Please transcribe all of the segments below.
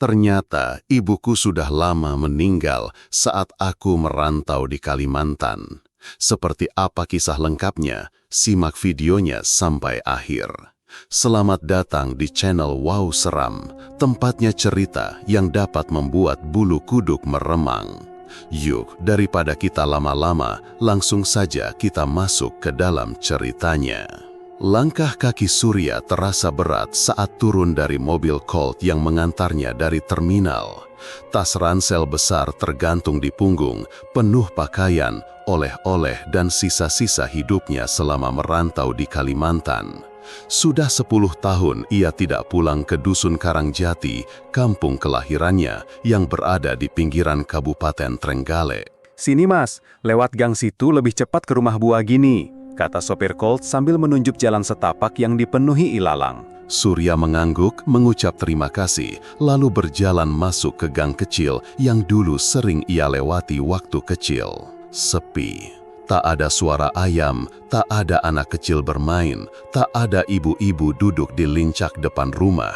Ternyata ibuku sudah lama meninggal saat aku merantau di Kalimantan. Seperti apa kisah lengkapnya? Simak videonya sampai akhir. Selamat datang di channel Wow Seram, tempatnya cerita yang dapat membuat bulu kuduk meremang. Yuk, daripada kita lama-lama, langsung saja kita masuk ke dalam ceritanya. Langkah kaki Surya terasa berat saat turun dari mobil Colt yang mengantarnya dari terminal. Tas ransel besar tergantung di punggung, penuh pakaian, oleh-oleh dan sisa-sisa hidupnya selama merantau di Kalimantan. Sudah 10 tahun ia tidak pulang ke Dusun Karangjati, kampung kelahirannya yang berada di pinggiran Kabupaten Trenggalek. "Sini mas, lewat gang situ lebih cepat ke rumah Bu Agini," kata sopir Colt sambil menunjuk jalan setapak yang dipenuhi ilalang. Surya mengangguk, mengucap terima kasih, lalu berjalan masuk ke gang kecil yang dulu sering ia lewati waktu kecil. Sepi. Tak ada suara ayam, tak ada anak kecil bermain, tak ada ibu-ibu duduk di lincak depan rumah.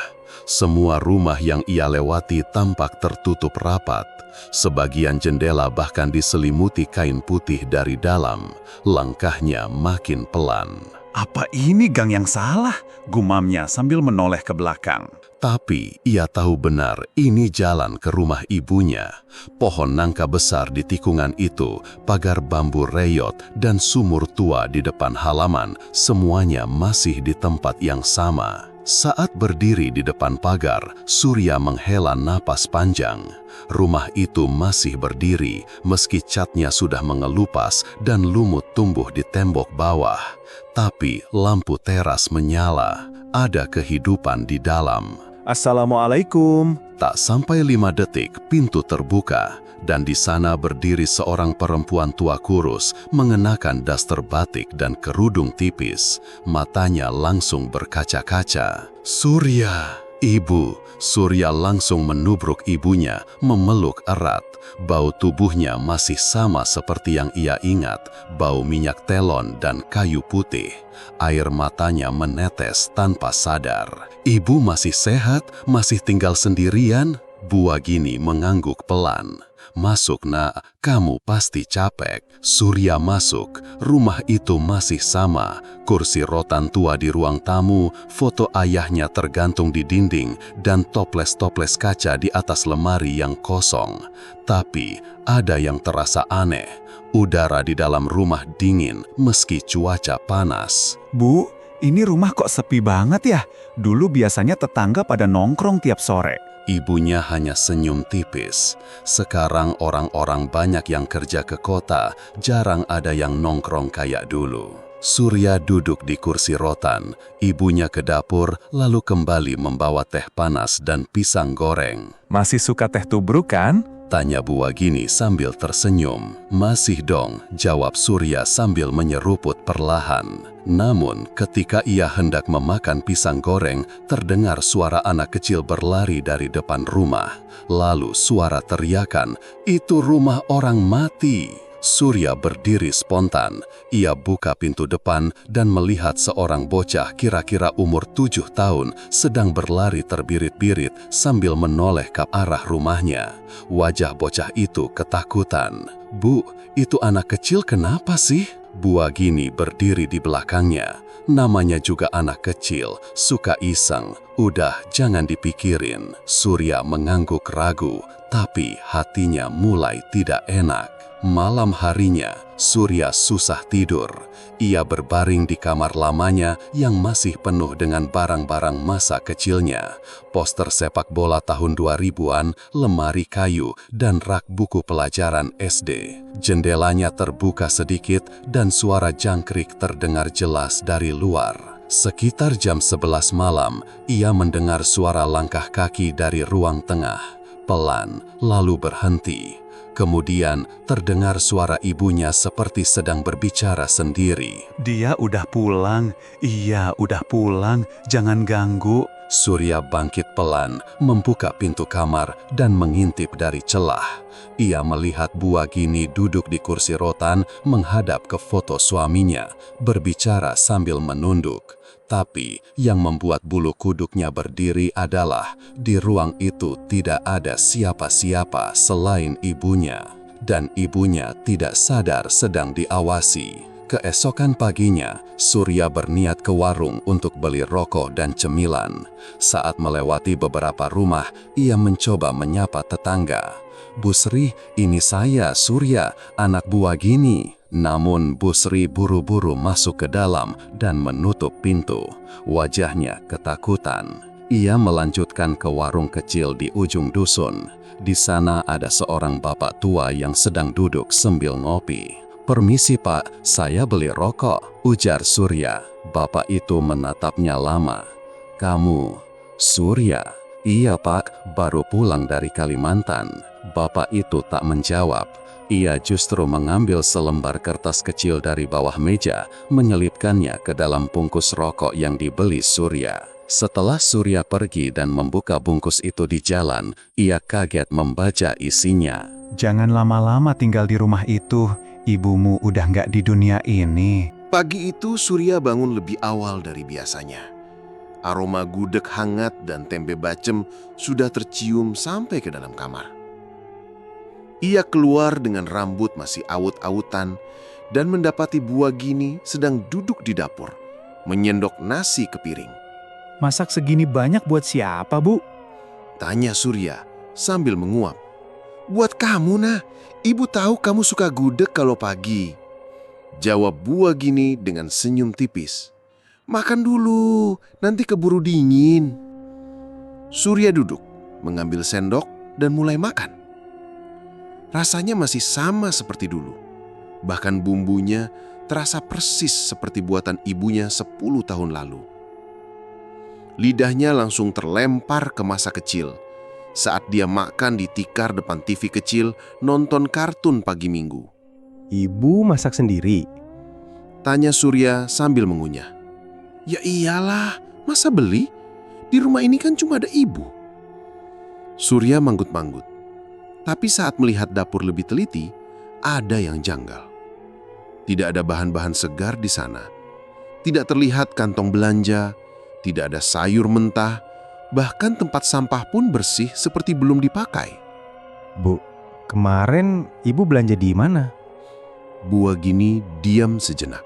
Semua rumah yang ia lewati tampak tertutup rapat. Sebagian jendela bahkan diselimuti kain putih dari dalam. Langkahnya makin pelan. "Apa ini gang yang salah?" gumamnya sambil menoleh ke belakang. Tapi ia tahu benar ini jalan ke rumah ibunya. Pohon nangka besar di tikungan itu, pagar bambu reyot, dan sumur tua di depan halaman, semuanya masih di tempat yang sama. Saat berdiri di depan pagar, Surya menghela napas panjang. Rumah itu masih berdiri, meski catnya sudah mengelupas dan lumut tumbuh di tembok bawah. Tapi lampu teras menyala, ada kehidupan di dalam. "Assalamualaikum." Tak sampai 5 detik, pintu terbuka, dan di sana berdiri seorang perempuan tua kurus, mengenakan daster batik dan kerudung tipis. Matanya langsung berkaca-kaca. "Surya, ibu!" Surya langsung menubruk ibunya, memeluk erat. Bau tubuhnya masih sama seperti yang ia ingat, bau minyak telon dan kayu putih. Air matanya menetes tanpa sadar. "Ibu masih sehat? Masih tinggal sendirian?" Bu Agini mengangguk pelan. "Masuk nak, kamu pasti capek." Surya masuk. Rumah itu masih sama. Kursi rotan tua di ruang tamu, foto ayahnya tergantung di dinding, dan toples-toples kaca di atas lemari yang kosong. Tapi ada yang terasa aneh. Udara di dalam rumah dingin meski cuaca panas. "Bu, ini rumah kok sepi banget ya? Dulu biasanya tetangga pada nongkrong tiap sore." Ibunya hanya senyum tipis. Sekarang orang-orang banyak yang kerja ke kota, jarang ada yang nongkrong kayak dulu. Surya duduk di kursi rotan, ibunya ke dapur, lalu kembali membawa teh panas dan pisang goreng. "Masih suka teh tubruk kan?" Tanya Bu Agini sambil tersenyum. "Masih dong," jawab Surya sambil menyeruput perlahan. Namun, ketika ia hendak memakan pisang goreng, terdengar suara anak kecil berlari dari depan rumah. Lalu suara teriakan, "Itu rumah orang mati!" Surya berdiri spontan. Ia buka pintu depan dan melihat seorang bocah kira-kira umur 7 tahun sedang berlari terbirit-birit sambil menoleh ke arah rumahnya. Wajah bocah itu ketakutan. "Bu, itu anak kecil kenapa sih?" Bu Agini berdiri di belakangnya. Namanya juga anak kecil, suka iseng. "Udah, jangan dipikirin." Surya mengangguk ragu, tapi hatinya mulai tidak enak. Malam harinya, Surya susah tidur. Ia berbaring di kamar lamanya yang masih penuh dengan barang-barang masa kecilnya. Poster sepak bola tahun 2000-an, lemari kayu, dan rak buku pelajaran SD. Jendelanya terbuka sedikit dan suara jangkrik terdengar jelas dari luar. Sekitar jam 11 malam, ia mendengar suara langkah kaki dari ruang tengah. Pelan, lalu berhenti. Kemudian terdengar suara ibunya seperti sedang berbicara sendiri. "Dia udah pulang. Iya, udah pulang. Jangan ganggu." Surya bangkit pelan, membuka pintu kamar dan mengintip dari celah. Ia melihat Bu Agini duduk di kursi rotan menghadap ke foto suaminya, berbicara sambil menunduk. Tapi yang membuat bulu kuduknya berdiri adalah di ruang itu tidak ada siapa-siapa selain ibunya. Dan ibunya tidak sadar sedang diawasi. Keesokan paginya, Surya berniat ke warung untuk beli rokok dan cemilan. Saat melewati beberapa rumah, ia mencoba menyapa tetangga. "Bu Sri, ini saya, Surya, anak Bu Agini." Namun Bu Sri buru-buru masuk ke dalam dan menutup pintu. Wajahnya ketakutan. Ia melanjutkan ke warung kecil di ujung dusun. Di sana ada seorang bapak tua yang sedang duduk sambil ngopi. "Permisi Pak, saya beli rokok," ujar Surya. Bapak itu menatapnya lama. "Kamu, Surya?" "Iya Pak, baru pulang dari Kalimantan." Bapak itu tak menjawab. Ia justru mengambil selembar kertas kecil dari bawah meja, menyelipkannya ke dalam bungkus rokok yang dibeli Surya. Setelah Surya pergi dan membuka bungkus itu di jalan, ia kaget membaca isinya. Jangan lama-lama tinggal di rumah itu, ibumu udah nggak di dunia ini. Pagi itu Surya bangun lebih awal dari biasanya. Aroma gudeg hangat dan tempe bacem sudah tercium sampai ke dalam kamar. Ia keluar dengan rambut masih awut-awutan dan mendapati Bu Agini sedang duduk di dapur, menyendok nasi ke piring. Masak segini banyak buat siapa, Bu? Tanya Surya sambil menguap. "Buat kamu, Nah. Ibu tahu kamu suka gudeg kalau pagi." Jawab Bu Agini dengan senyum tipis. "Makan dulu, nanti keburu dingin." Surya duduk, mengambil sendok dan mulai makan. Rasanya masih sama seperti dulu. Bahkan bumbunya terasa persis seperti buatan ibunya 10 tahun lalu. Lidahnya langsung terlempar ke masa kecil saat dia makan di tikar depan TV kecil nonton kartun pagi Minggu. Ibu masak sendiri. Tanya Surya sambil mengunyah. "Ya iyalah, masa beli? Di rumah ini kan cuma ada ibu." Surya manggut-manggut. Tapi saat melihat dapur lebih teliti, ada yang janggal. Tidak ada bahan-bahan segar di sana. Tidak terlihat kantong belanja, tidak ada sayur mentah, bahkan tempat sampah pun bersih seperti belum dipakai. Bu, kemarin ibu belanja di mana? Bu Agini diam sejenak.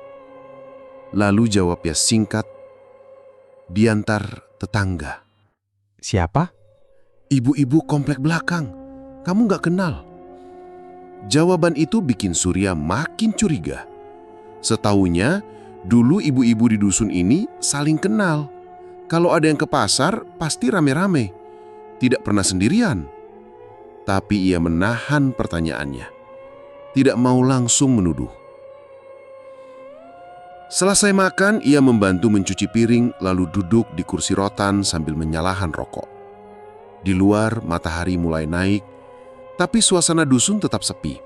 Lalu jawabnya singkat, "Diantar tetangga." Siapa? "Ibu-ibu komplek belakang. Kamu gak kenal?" Jawaban itu bikin Surya makin curiga. Setahunya, dulu ibu-ibu di dusun ini saling kenal. Kalau ada yang ke pasar, pasti rame-rame. Tidak pernah sendirian. Tapi ia menahan pertanyaannya. Tidak mau langsung menuduh. Selesai makan, ia membantu mencuci piring lalu duduk di kursi rotan sambil menyalakan rokok. Di luar, matahari mulai naik, tapi suasana dusun tetap sepi.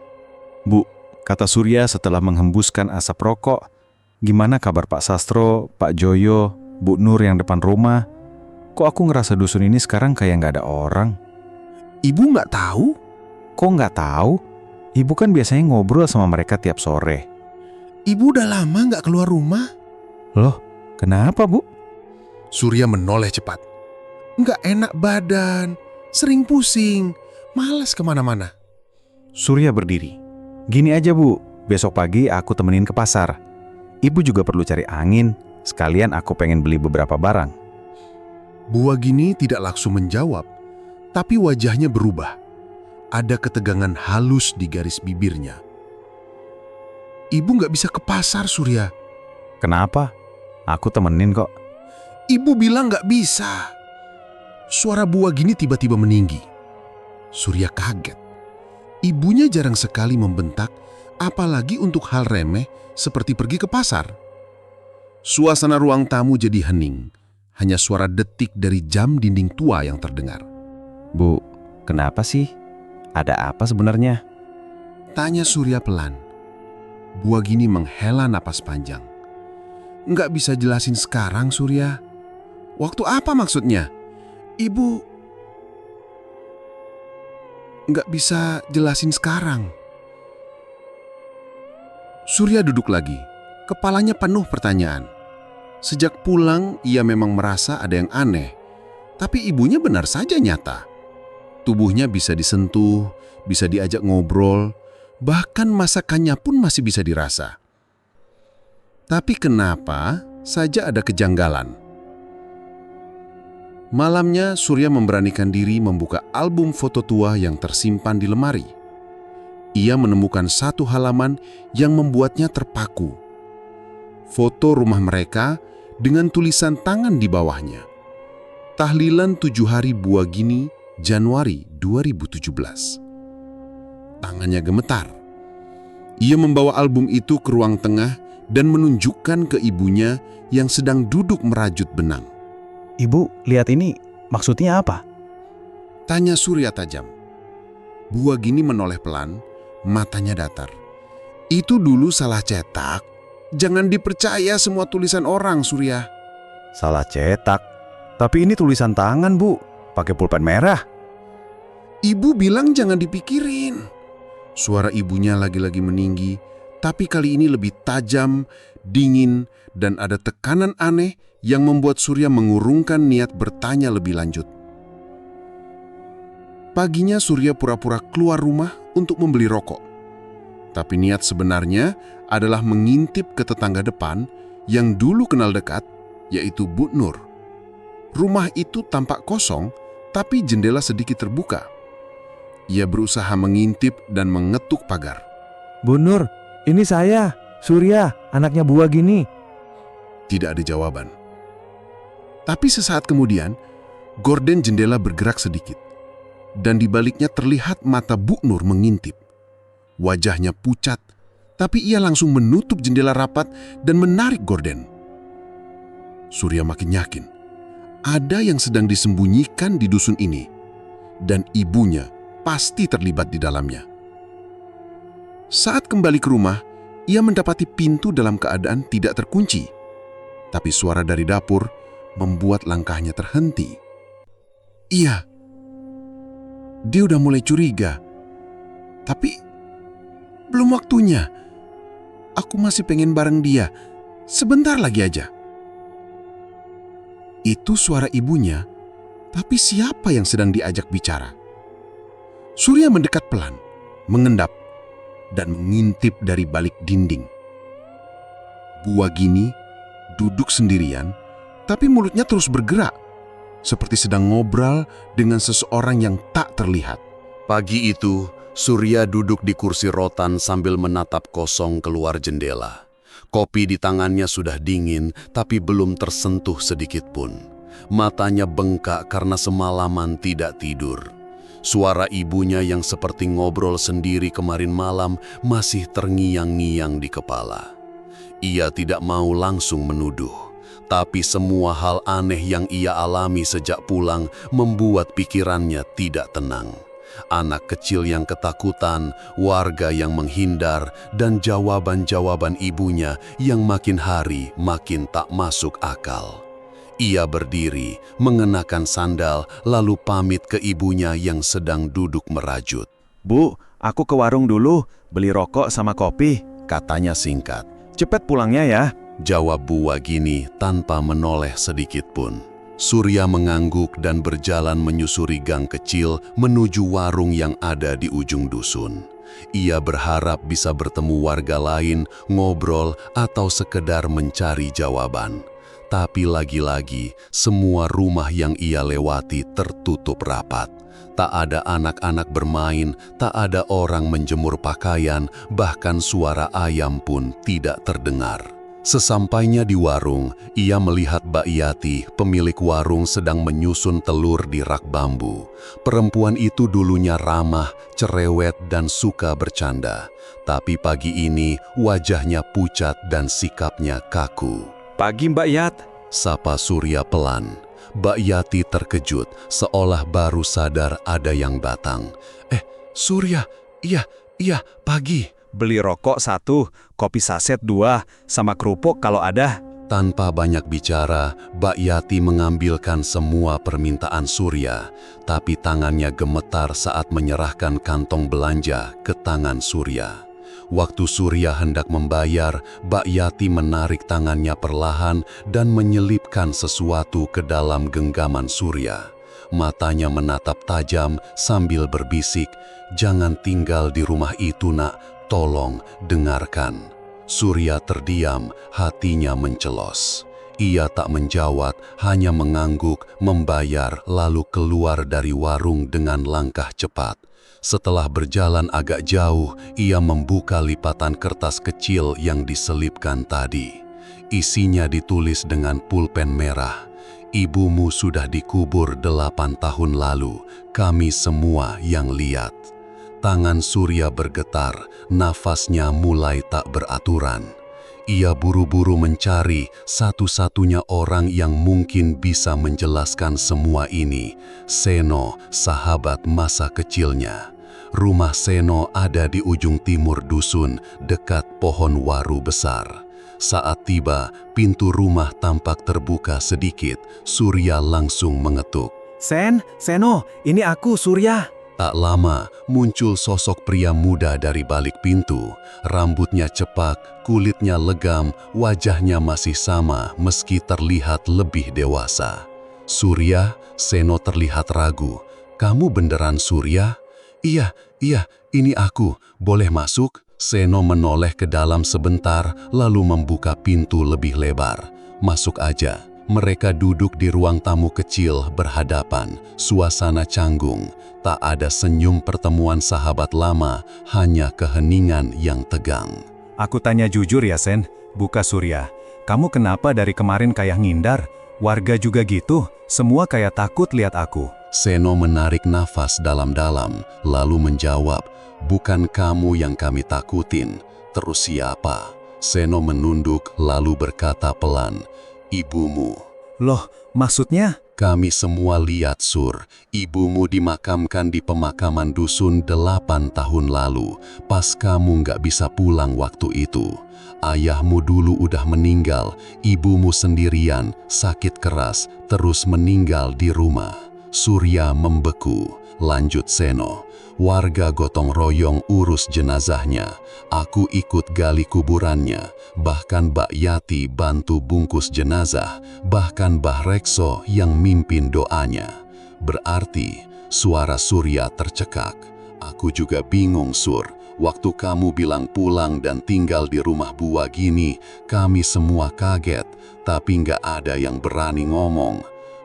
"Bu," kata Surya setelah menghembuskan asap rokok, "gimana kabar Pak Sastro, Pak Joyo, Bu Nur yang depan rumah? Kok aku ngerasa dusun ini sekarang kayak nggak ada orang?" "Ibu nggak tahu?" "Kok nggak tahu? Ibu kan biasanya ngobrol sama mereka tiap sore." "Ibu udah lama nggak keluar rumah." "Loh, kenapa Bu?" Surya menoleh cepat. "Nggak enak badan, sering pusing, malas kemana-mana." Surya berdiri. "Gini aja Bu, besok pagi aku temenin ke pasar. Ibu juga perlu cari angin, sekalian aku pengen beli beberapa barang." Bu Agini tidak langsung menjawab, tapi wajahnya berubah. Ada ketegangan halus di garis bibirnya. "Ibu nggak bisa ke pasar, Surya." "Kenapa? Aku temenin kok." "Ibu bilang nggak bisa." Suara Bu Agini tiba-tiba meninggi. Surya kaget. Ibunya jarang sekali membentak, apalagi untuk hal remeh seperti pergi ke pasar. Suasana ruang tamu jadi hening. Hanya suara detik dari jam dinding tua yang terdengar. "Bu, kenapa sih? Ada apa sebenarnya?" Tanya Surya pelan. Bu Agini menghela napas panjang. "Nggak bisa jelasin sekarang, Surya." "Waktu apa maksudnya?" Ibu nggak bisa jelasin sekarang. Surya duduk lagi, kepalanya penuh pertanyaan. Sejak pulang, ia memang merasa ada yang aneh. Tapi ibunya benar saja nyata. Tubuhnya bisa disentuh, bisa diajak ngobrol, bahkan masakannya pun masih bisa dirasa. Tapi kenapa saja ada kejanggalan? Malamnya, Surya memberanikan diri membuka album foto tua yang tersimpan di lemari. Ia menemukan satu halaman yang membuatnya terpaku. Foto rumah mereka dengan tulisan tangan di bawahnya. Tahlilan 7 hari Buagini, Januari 2017. Tangannya gemetar. Ia membawa album itu ke ruang tengah dan menunjukkan ke ibunya yang sedang duduk merajut benang. Ibu, lihat ini, maksudnya apa? Tanya Surya tajam. Buagini menoleh pelan, matanya datar. Itu dulu salah cetak. Jangan dipercaya semua tulisan orang, Surya. Salah cetak. Tapi ini tulisan tangan, Bu. Pakai pulpen merah. Ibu bilang jangan dipikirin. Suara ibunya lagi-lagi meninggi, tapi kali ini lebih tajam, dingin, dan ada tekanan aneh yang membuat Surya mengurungkan niat bertanya lebih lanjut. Paginya Surya pura-pura keluar rumah untuk membeli rokok. Tapi niat sebenarnya adalah mengintip ke tetangga depan yang dulu kenal dekat, yaitu Bu Nur. Rumah itu tampak kosong, tapi jendela sedikit terbuka. Ia berusaha mengintip dan mengetuk pagar. Bu Nur, ini saya, Surya, anaknya Buagini. Tidak ada jawaban. Tapi sesaat kemudian, gorden jendela bergerak sedikit. Dan di baliknya terlihat mata Bu Nur mengintip. Wajahnya pucat, tapi ia langsung menutup jendela rapat dan menarik gorden. Surya makin yakin, ada yang sedang disembunyikan di dusun ini. Dan ibunya pasti terlibat di dalamnya. Saat kembali ke rumah, ia mendapati pintu dalam keadaan tidak terkunci. Tapi suara dari dapur membuat langkahnya terhenti. Iya, dia udah mulai curiga. Tapi belum waktunya. Aku masih pengen bareng dia. Sebentar lagi aja. Itu suara ibunya, tapi siapa yang sedang diajak bicara? Surya mendekat pelan, mengendap, dan mengintip dari balik dinding. Buagini duduk sendirian, tapi mulutnya terus bergerak, seperti sedang ngobrol dengan seseorang yang tak terlihat. Pagi itu, Surya duduk di kursi rotan sambil menatap kosong keluar jendela. Kopi di tangannya sudah dingin, tapi belum tersentuh sedikit pun. Matanya bengkak karena semalaman tidak tidur. Suara ibunya yang seperti ngobrol sendiri kemarin malam masih terngiang-ngiang di kepala. Ia tidak mau langsung menuduh, tapi semua hal aneh yang ia alami sejak pulang membuat pikirannya tidak tenang. Anak kecil yang ketakutan, warga yang menghindar, dan jawaban-jawaban ibunya yang makin hari makin tak masuk akal. Ia berdiri, mengenakan sandal, lalu pamit ke ibunya yang sedang duduk merajut. Bu, aku ke warung dulu, beli rokok sama kopi. Katanya singkat. Cepet pulangnya ya. Jawab Buagini tanpa menoleh sedikit pun. Surya mengangguk dan berjalan menyusuri gang kecil menuju warung yang ada di ujung dusun. Ia berharap bisa bertemu warga lain, ngobrol, atau sekedar mencari jawaban. Tapi lagi-lagi, semua rumah yang ia lewati tertutup rapat. Tak ada anak-anak bermain, tak ada orang menjemur pakaian, bahkan suara ayam pun tidak terdengar. Sesampainya di warung, ia melihat Mbak Yati, pemilik warung, sedang menyusun telur di rak bambu. Perempuan itu dulunya ramah, cerewet, dan suka bercanda. Tapi pagi ini wajahnya pucat dan sikapnya kaku. Pagi Mbak Yat. Sapa Surya pelan. Mbak Yati terkejut, seolah baru sadar ada yang datang. Surya, iya, pagi. Beli rokok 1, kopi saset 2, sama kerupuk kalau ada. Tanpa banyak bicara, Mbak Yati mengambilkan semua permintaan Surya, tapi tangannya gemetar saat menyerahkan kantong belanja ke tangan Surya. Waktu Surya hendak membayar, Mbak Yati menarik tangannya perlahan dan menyelipkan sesuatu ke dalam genggaman Surya. Matanya menatap tajam sambil berbisik, "Jangan tinggal di rumah itu, Nak. Tolong dengarkan." Surya terdiam, hatinya mencelos. Ia tak menjawab, hanya mengangguk, membayar, lalu keluar dari warung dengan langkah cepat. Setelah berjalan agak jauh, ia membuka lipatan kertas kecil yang diselipkan tadi. Isinya ditulis dengan pulpen merah. "Ibumu sudah dikubur 8 tahun lalu, kami semua yang lihat." Tangan Surya bergetar, nafasnya mulai tak beraturan. Ia buru-buru mencari satu-satunya orang yang mungkin bisa menjelaskan semua ini, Seno, sahabat masa kecilnya. Rumah Seno ada di ujung timur dusun, dekat pohon waru besar. Saat tiba, pintu rumah tampak terbuka sedikit. Surya langsung mengetuk. Seno, ini aku, Surya." Tak lama, muncul sosok pria muda dari balik pintu. Rambutnya cepak, kulitnya legam, wajahnya masih sama meski terlihat lebih dewasa. "Surya?" Seno terlihat ragu. "Kamu beneran Surya?" Iya, ini aku. Boleh masuk?" Seno menoleh ke dalam sebentar, lalu membuka pintu lebih lebar. "Masuk aja." Mereka duduk di ruang tamu kecil berhadapan, suasana canggung. Tak ada senyum pertemuan sahabat lama, hanya keheningan yang tegang. "Aku tanya jujur ya, Sen. Buka Surya. Kamu kenapa dari kemarin kayak ngindar? Warga juga gitu, semua kayak takut lihat aku." Seno menarik nafas dalam-dalam, lalu menjawab, "Bukan kamu yang kami takutin. Terus siapa?" Seno menunduk lalu berkata pelan, "Ibumu." "Loh, maksudnya?" "Kami semua lihat, Sur. Ibumu dimakamkan di pemakaman dusun 8 tahun lalu, pas kamu nggak bisa pulang waktu itu. Ayahmu dulu udah meninggal, ibumu sendirian, sakit keras, terus meninggal di rumah." Surya membeku, lanjut Seno. "Warga gotong royong urus jenazahnya. Aku ikut gali kuburannya. Bahkan Mbak Yati bantu bungkus jenazah. Bahkan Mbah Rekso yang mimpin doanya." "Berarti," suara Surya tercekak. "Aku juga bingung, Sur. Waktu kamu bilang pulang dan tinggal di rumah Bua gini, kami semua kaget. Tapi nggak ada yang berani ngomong.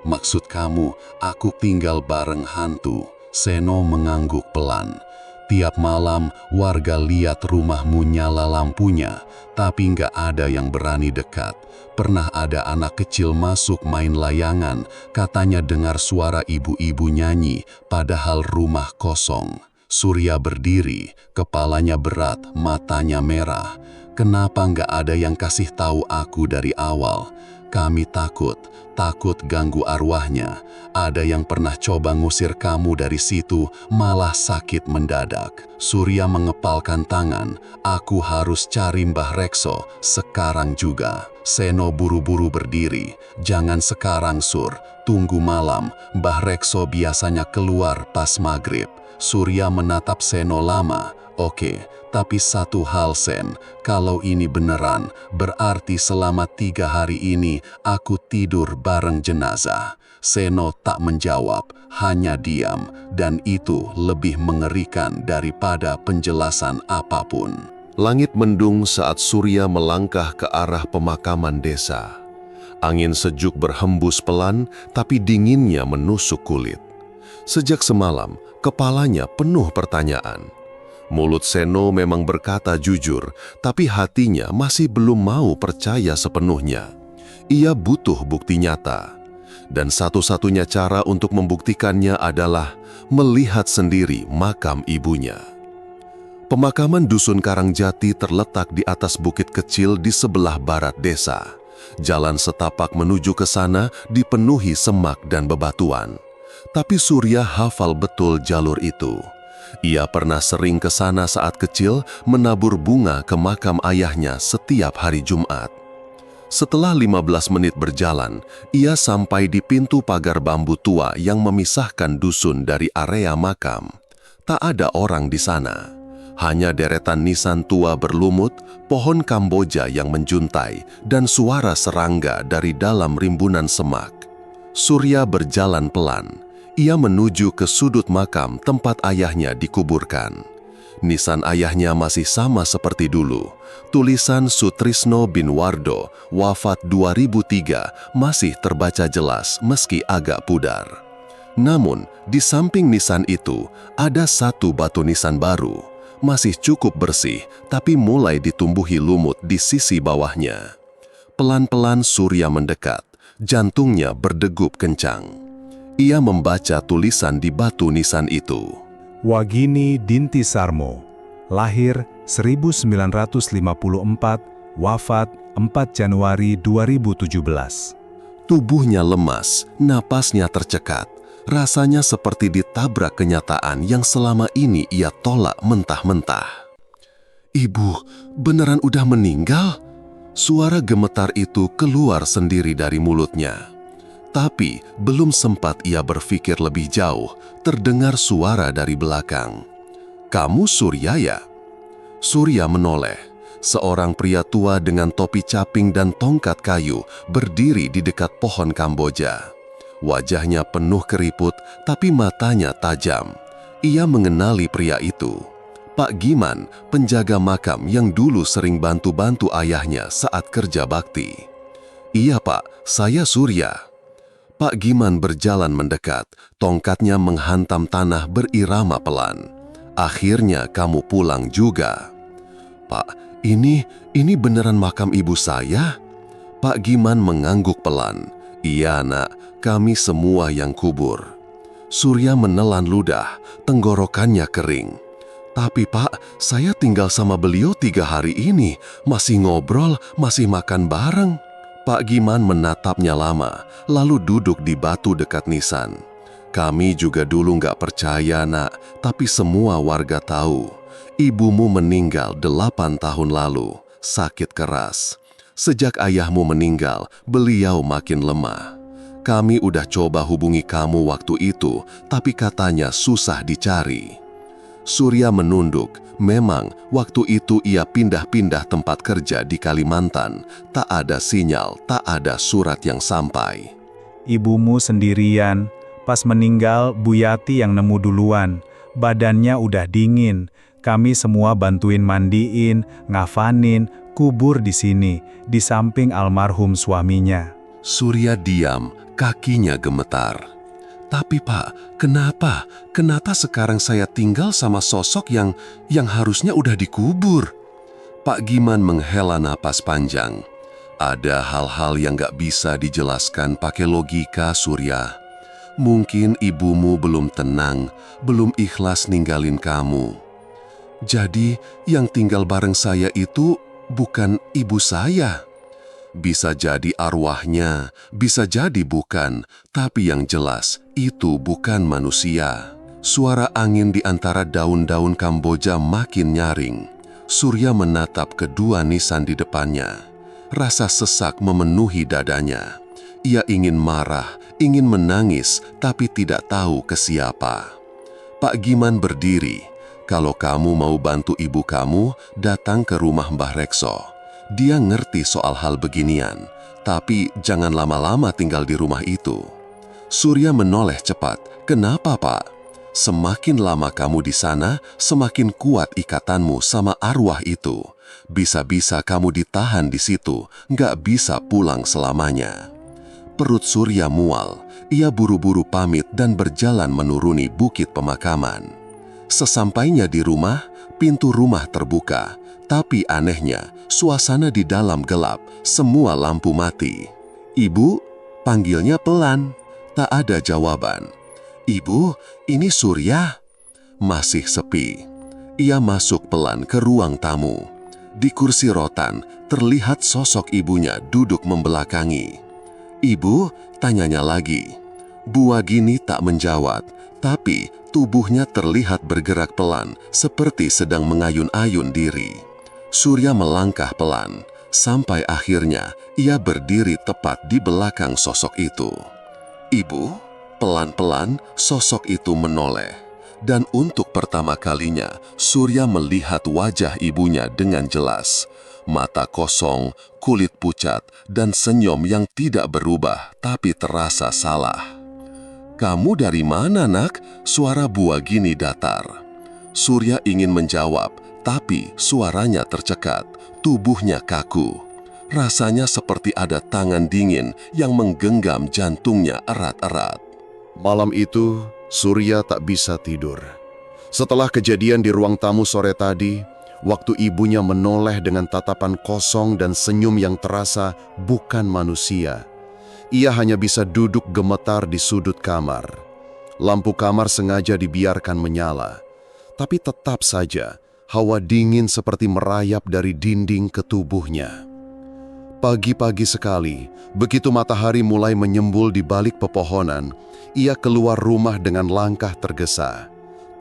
Maksud kamu, aku tinggal bareng hantu?" Seno mengangguk pelan. "Tiap malam, warga lihat rumahmu nyala lampunya, tapi nggak ada yang berani dekat. Pernah ada anak kecil masuk main layangan, katanya dengar suara ibu-ibu nyanyi, padahal rumah kosong." Surya berdiri, kepalanya berat, matanya merah. "Kenapa nggak ada yang kasih tahu aku dari awal? Kami takut ganggu arwahnya. Ada yang pernah coba ngusir kamu dari situ, malah sakit mendadak." Surya mengepalkan tangan. "Aku harus cari Mbah Rekso, sekarang juga." Seno buru-buru berdiri. "Jangan sekarang, Sur. Tunggu malam. Mbah Rekso biasanya keluar pas maghrib." Surya menatap Seno lama. "Oke, tapi satu hal, Sen. Kalau ini beneran, berarti selama 3 hari ini aku tidur bareng jenazah." Seno tak menjawab, hanya diam, dan itu lebih mengerikan daripada penjelasan apapun. Langit mendung saat Surya melangkah ke arah pemakaman desa. Angin sejuk berhembus pelan, tapi dinginnya menusuk kulit. Sejak semalam, kepalanya penuh pertanyaan. Mulut Seno memang berkata jujur, tapi hatinya masih belum mau percaya sepenuhnya. Ia butuh bukti nyata. Dan satu-satunya cara untuk membuktikannya adalah melihat sendiri makam ibunya. Pemakaman Dusun Karangjati terletak di atas bukit kecil di sebelah barat desa. Jalan setapak menuju ke sana dipenuhi semak dan bebatuan. Tapi Surya hafal betul jalur itu. Ia pernah sering ke sana saat kecil menabur bunga ke makam ayahnya setiap hari Jumat. Setelah 15 menit berjalan, ia sampai di pintu pagar bambu tua yang memisahkan dusun dari area makam. Tak ada orang di sana. Hanya deretan nisan tua berlumut, pohon Kamboja yang menjuntai, dan suara serangga dari dalam rimbunan semak. Surya berjalan pelan. Ia menuju ke sudut makam tempat ayahnya dikuburkan. Nisan ayahnya masih sama seperti dulu. Tulisan Sutrisno bin Wardo, wafat 2003, masih terbaca jelas meski agak pudar. Namun, di samping nisan itu, ada satu batu nisan baru. Masih cukup bersih, tapi mulai ditumbuhi lumut di sisi bawahnya. Pelan-pelan Surya mendekat, jantungnya berdegup kencang. Ia membaca tulisan di batu nisan itu. Wagini Dinti Sarmo, lahir 1954, wafat 4 Januari 2017. Tubuhnya lemas, napasnya tercekat. Rasanya seperti ditabrak kenyataan yang selama ini ia tolak mentah-mentah. "Ibu, beneran udah meninggal?" Suara gemetar itu keluar sendiri dari mulutnya. Tapi belum sempat ia berpikir lebih jauh, terdengar suara dari belakang. "Kamu Surya ya?" Surya menoleh. Seorang pria tua dengan topi caping dan tongkat kayu berdiri di dekat pohon Kamboja. Wajahnya penuh keriput, tapi matanya tajam. Ia mengenali pria itu. Pak Giman, penjaga makam yang dulu sering bantu-bantu ayahnya saat kerja bakti. "Iya Pak, saya Surya." Pak Giman berjalan mendekat, tongkatnya menghantam tanah berirama pelan. "Akhirnya kamu pulang juga." "Pak, ini beneran makam ibu saya?" Pak Giman mengangguk pelan. "Iya nak, kami semua yang kubur." Surya menelan ludah, tenggorokannya kering. "Tapi Pak, saya tinggal sama beliau 3 hari ini, masih ngobrol, masih makan bareng." Pak Giman menatapnya lama, lalu duduk di batu dekat nisan. "Kami juga dulu nggak percaya nak, tapi semua warga tahu. Ibumu meninggal 8 tahun lalu, sakit keras. Sejak ayahmu meninggal, beliau makin lemah. Kami udah coba hubungi kamu waktu itu, tapi katanya susah dicari." Surya menunduk. Memang, waktu itu ia pindah-pindah tempat kerja di Kalimantan. Tak ada sinyal, tak ada surat yang sampai. "Ibumu sendirian. Pas meninggal, Bu Yati yang nemu duluan. Badannya udah dingin. Kami semua bantuin mandiin, ngafanin, kubur di sini, di samping almarhum suaminya." Surya diam, kakinya gemetar. "Tapi Pak, kenapa? Kenapa sekarang saya tinggal sama sosok yang harusnya udah dikubur?" Pak Giman menghela napas panjang. "Ada hal-hal yang gak bisa dijelaskan pakai logika, Surya. Mungkin ibumu belum tenang, belum ikhlas ninggalin kamu. Jadi, yang tinggal bareng saya itu bukan ibu saya. Bisa jadi arwahnya, bisa jadi bukan, tapi yang jelas itu bukan manusia." Suara angin di antara daun-daun Kamboja makin nyaring. Surya menatap kedua nisan di depannya. Rasa sesak memenuhi dadanya. Ia ingin marah, ingin menangis, tapi tidak tahu ke siapa. Pak Giman berdiri. "Kalau kamu mau bantu ibu kamu, datang ke rumah Mbah Rekso. Dia ngerti soal hal beginian, tapi jangan lama-lama tinggal di rumah itu." Surya menoleh cepat. "Kenapa Pak?" "Semakin lama kamu di sana, semakin kuat ikatanmu sama arwah itu. Bisa-bisa kamu ditahan di situ, nggak bisa pulang selamanya." Perut Surya mual. Ia buru-buru pamit dan berjalan menuruni bukit pemakaman. Sesampainya di rumah, pintu rumah terbuka. Tapi anehnya, suasana di dalam gelap, semua lampu mati. "Ibu?" panggilnya pelan. Tak ada jawaban. "Ibu, ini Surya." Masih sepi. Ia masuk pelan ke ruang tamu. Di kursi rotan, terlihat sosok ibunya duduk membelakangi. "Ibu?" tanyanya lagi. Bu Wagini tak menjawab, tapi tubuhnya terlihat bergerak pelan, seperti sedang mengayun-ayun diri. Surya melangkah pelan. sampai akhirnya ia berdiri tepat di belakang sosok itu. "Ibu," pelan-pelan sosok itu menoleh. Dan untuk pertama kalinya, Surya melihat wajah ibunya dengan jelas. Mata kosong, kulit pucat, dan senyum yang tidak berubah tapi terasa salah. "Kamu dari mana, Nak?" Suara Buagini datar. Surya ingin menjawab, tapi suaranya tercekat, tubuhnya kaku. Rasanya seperti ada tangan dingin yang menggenggam jantungnya erat-erat. Malam itu, Surya tak bisa tidur. Setelah kejadian di ruang tamu sore tadi, waktu ibunya menoleh dengan tatapan kosong dan senyum yang terasa bukan manusia, ia hanya bisa duduk gemetar di sudut kamar. Lampu kamar sengaja dibiarkan menyala, tapi tetap saja hawa dingin seperti merayap dari dinding ke tubuhnya. Pagi-pagi sekali, begitu matahari mulai menyembul di balik pepohonan, ia keluar rumah dengan langkah tergesa.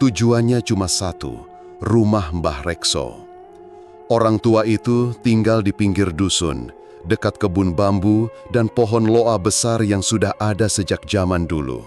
Tujuannya cuma satu, rumah Mbah Rekso. Orang tua itu tinggal di pinggir dusun, dekat kebun bambu dan pohon loa besar yang sudah ada sejak zaman dulu.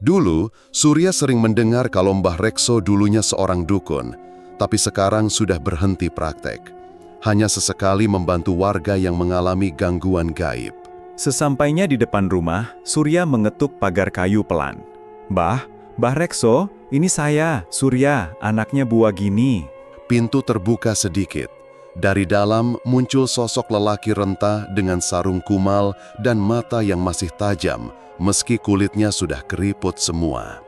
Dulu, Surya sering mendengar kalau Mbah Rekso dulunya seorang dukun, tapi sekarang sudah berhenti praktek. Hanya sesekali membantu warga yang mengalami gangguan gaib. Sesampainya di depan rumah, Surya mengetuk pagar kayu pelan. "Mbah Rekso, ini saya, Surya, anaknya Buagini." Pintu terbuka sedikit. Dari dalam muncul sosok lelaki renta dengan sarung kumal dan mata yang masih tajam, meski kulitnya sudah keriput semua.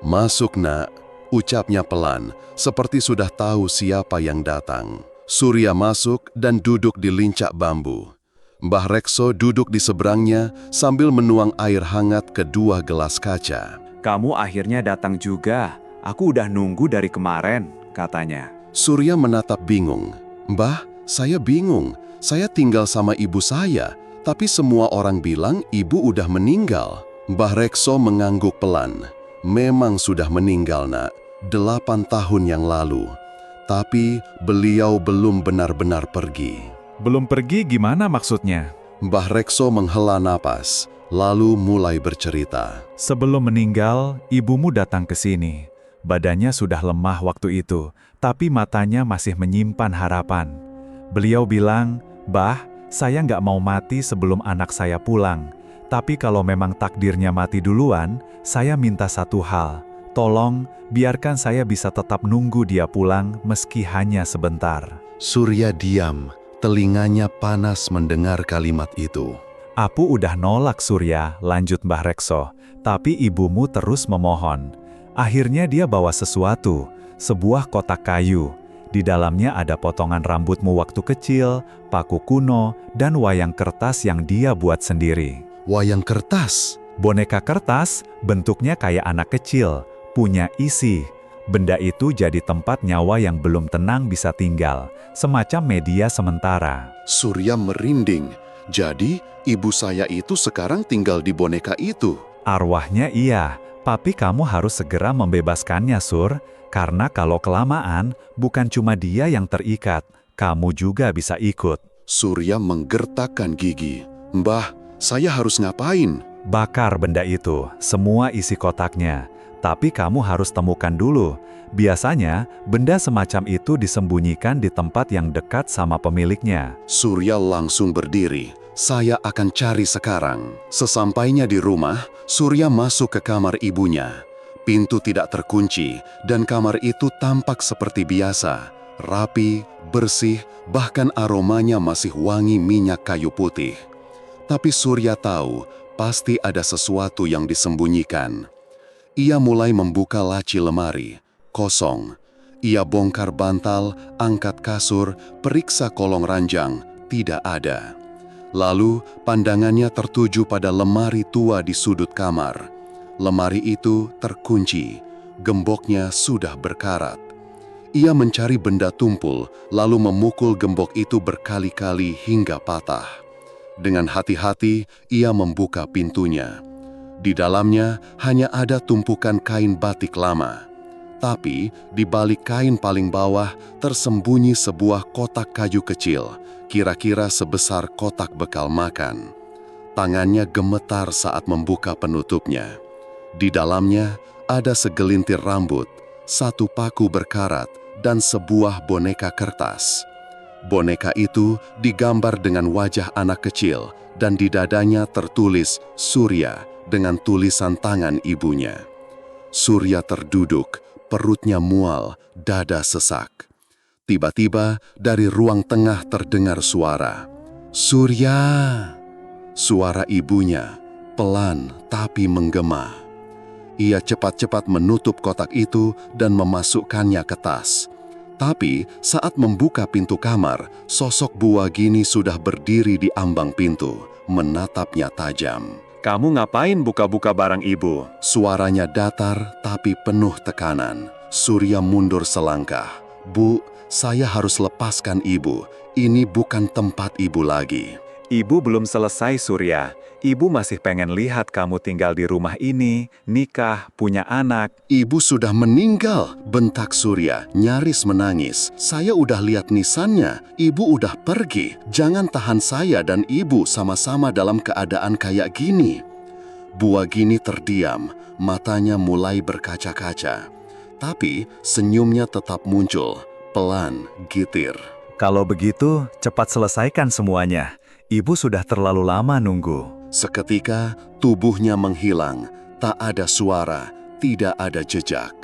"Masuk, Nak," ucapnya pelan, seperti sudah tahu siapa yang datang. Surya masuk dan duduk di lincak bambu. Mbah Rekso duduk di seberangnya sambil menuang air hangat ke 2 gelas kaca. "Kamu akhirnya datang juga. Aku udah nunggu dari kemarin," katanya. Surya menatap bingung. "Mbah, saya bingung. Saya tinggal sama ibu saya, tapi semua orang bilang ibu udah meninggal." Mbah Rekso mengangguk pelan. "Memang sudah meninggal, Nak, 8 tahun yang lalu. Tapi beliau belum benar-benar pergi." "Belum pergi gimana maksudnya?" Mbah Rekso menghela napas, lalu mulai bercerita. "Sebelum meninggal, ibumu datang ke sini. Badannya sudah lemah waktu itu, tapi matanya masih menyimpan harapan. Beliau bilang, 'Bah, saya nggak mau mati sebelum anak saya pulang. Tapi kalau memang takdirnya mati duluan, saya minta satu hal. Tolong, biarkan saya bisa tetap nunggu dia pulang meski hanya sebentar.'" Surya diam, telinganya panas mendengar kalimat itu. "Apu udah nolak, Surya," lanjut Mbah Rekso. "Tapi ibumu terus memohon. Akhirnya dia bawa sesuatu, sebuah kotak kayu. Di dalamnya ada potongan rambutmu waktu kecil, paku kuno, dan wayang kertas yang dia buat sendiri." "Wayang kertas?" Boneka kertas, bentuknya kayak anak kecil, punya isi. Benda itu jadi tempat nyawa yang belum tenang bisa tinggal, semacam media sementara. Surya merinding. "Jadi, ibu saya itu sekarang tinggal di boneka itu?" "Arwahnya iya, tapi kamu harus segera membebaskannya, Sur. Karena kalau kelamaan, bukan cuma dia yang terikat, kamu juga bisa ikut." Surya menggertakkan gigi. "Mbah, saya harus ngapain?" "Bakar benda itu, semua isi kotaknya. Tapi kamu harus temukan dulu. Biasanya, benda semacam itu disembunyikan di tempat yang dekat sama pemiliknya." Surya langsung berdiri. "Saya akan cari sekarang." Sesampainya di rumah, Surya masuk ke kamar ibunya. Pintu tidak terkunci, dan kamar itu tampak seperti biasa. Rapi, bersih, bahkan aromanya masih wangi minyak kayu putih. Tapi Surya tahu, pasti ada sesuatu yang disembunyikan. Ia mulai membuka laci lemari, kosong. Ia bongkar bantal, angkat kasur, periksa kolong ranjang, tidak ada. Lalu pandangannya tertuju pada lemari tua di sudut kamar. Lemari itu terkunci, gemboknya sudah berkarat. Ia mencari benda tumpul, lalu memukul gembok itu berkali-kali hingga patah. Dengan hati-hati, ia membuka pintunya. Di dalamnya hanya ada tumpukan kain batik lama. Tapi di balik kain paling bawah tersembunyi sebuah kotak kayu kecil, kira-kira sebesar kotak bekal makan. Tangannya gemetar saat membuka penutupnya. Di dalamnya ada segelintir rambut, satu paku berkarat, dan sebuah boneka kertas. Boneka itu digambar dengan wajah anak kecil dan di dadanya tertulis Surya dengan tulisan tangan ibunya. Surya terduduk, perutnya mual, dada sesak. Tiba-tiba dari ruang tengah terdengar suara. Surya! Suara ibunya, pelan tapi menggema. Ia cepat-cepat menutup kotak itu dan memasukkannya ke tas. Tapi saat membuka pintu kamar, sosok Bu Wagini sudah berdiri di ambang pintu, menatapnya tajam. Kamu ngapain buka-buka barang ibu? Suaranya datar tapi penuh tekanan. Surya mundur selangkah. Bu, saya harus lepaskan ibu. Ini bukan tempat ibu lagi. Ibu belum selesai, Surya. Ibu masih pengen lihat kamu tinggal di rumah ini, nikah, punya anak. Ibu sudah meninggal, bentak Surya, nyaris menangis. Saya udah lihat nisannya, ibu udah pergi. Jangan tahan saya dan ibu sama-sama dalam keadaan kayak gini. Bu Wagini terdiam, matanya mulai berkaca-kaca. Tapi senyumnya tetap muncul, pelan, gitir. Kalau begitu, cepat selesaikan semuanya. Ibu sudah terlalu lama nunggu. Seketika tubuhnya menghilang, tak ada suara, tidak ada jejak.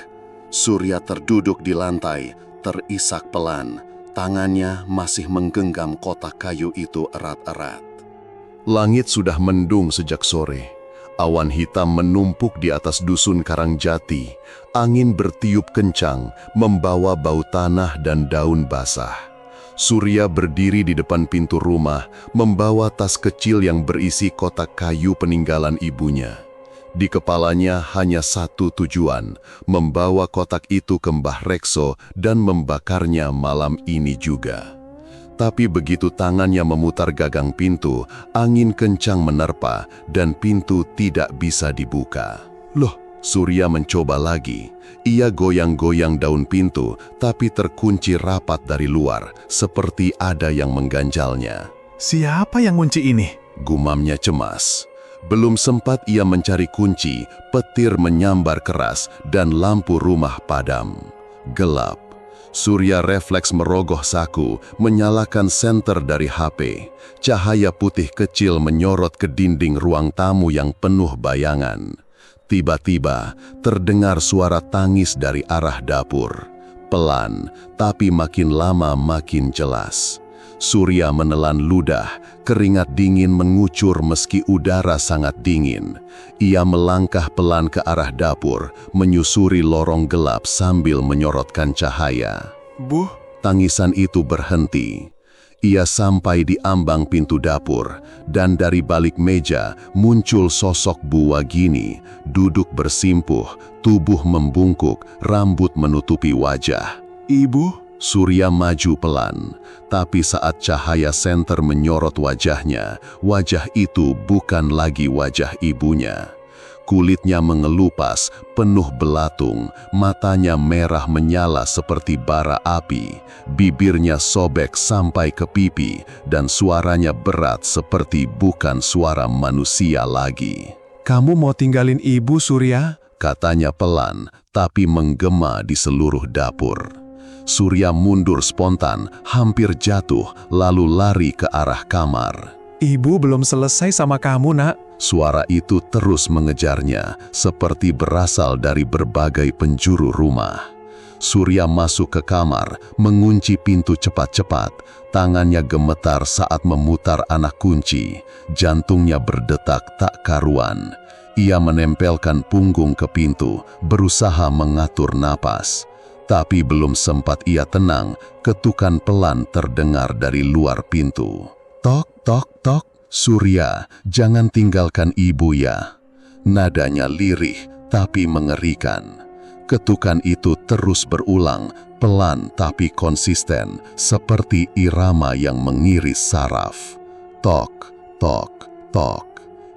Surya terduduk di lantai, terisak pelan. Tangannya masih menggenggam kotak kayu itu erat-erat. Langit sudah mendung sejak sore. Awan hitam menumpuk di atas dusun Karangjati. Angin bertiup kencang, membawa bau tanah dan daun basah. Surya berdiri di depan pintu rumah, membawa tas kecil yang berisi kotak kayu peninggalan ibunya. Di kepalanya hanya satu tujuan, membawa kotak itu ke Mbah Rekso dan membakarnya malam ini juga. Tapi begitu tangannya memutar gagang pintu, angin kencang menerpa dan pintu tidak bisa dibuka. Loh, Surya mencoba lagi. Ia goyang-goyang daun pintu, tapi terkunci rapat dari luar, seperti ada yang mengganjalnya. Siapa yang kunci ini? Gumamnya cemas. Belum sempat ia mencari kunci, petir menyambar keras dan lampu rumah padam. Gelap. Surya refleks merogoh saku, menyalakan senter dari HP. Cahaya putih kecil menyorot ke dinding ruang tamu yang penuh bayangan. Tiba-tiba terdengar suara tangis dari arah dapur. Pelan, tapi makin lama makin jelas. Surya menelan ludah, keringat dingin mengucur meski udara sangat dingin. Ia melangkah pelan ke arah dapur, menyusuri lorong gelap sambil menyorotkan cahaya. Bu, Tangisan itu berhenti. Ia sampai di ambang pintu dapur, dan dari balik meja muncul sosok Bu Wagini, duduk bersimpuh, tubuh membungkuk, rambut menutupi wajah. Ibu? Surya maju pelan, tapi saat cahaya senter menyorot wajahnya, wajah itu bukan lagi wajah ibunya. Kulitnya mengelupas, penuh belatung, matanya merah menyala seperti bara api, bibirnya sobek sampai ke pipi, dan suaranya berat seperti bukan suara manusia lagi. Kamu mau tinggalin ibu, Surya? Katanya pelan, tapi menggema di seluruh dapur. Surya mundur spontan, hampir jatuh, lalu lari ke arah kamar. Ibu belum selesai sama kamu, Nak. Suara itu terus mengejarnya, seperti berasal dari berbagai penjuru rumah. Surya masuk ke kamar, mengunci pintu cepat-cepat. Tangannya gemetar saat memutar anak kunci. Jantungnya berdetak tak karuan. Ia menempelkan punggung ke pintu, berusaha mengatur napas. Tapi belum sempat ia tenang, ketukan pelan terdengar dari luar pintu. Tok, tok, tok. Surya, jangan tinggalkan ibu ya. Nadanya lirih, tapi mengerikan. Ketukan itu terus berulang, pelan tapi konsisten, seperti irama yang mengiris saraf. Tok, tok, tok.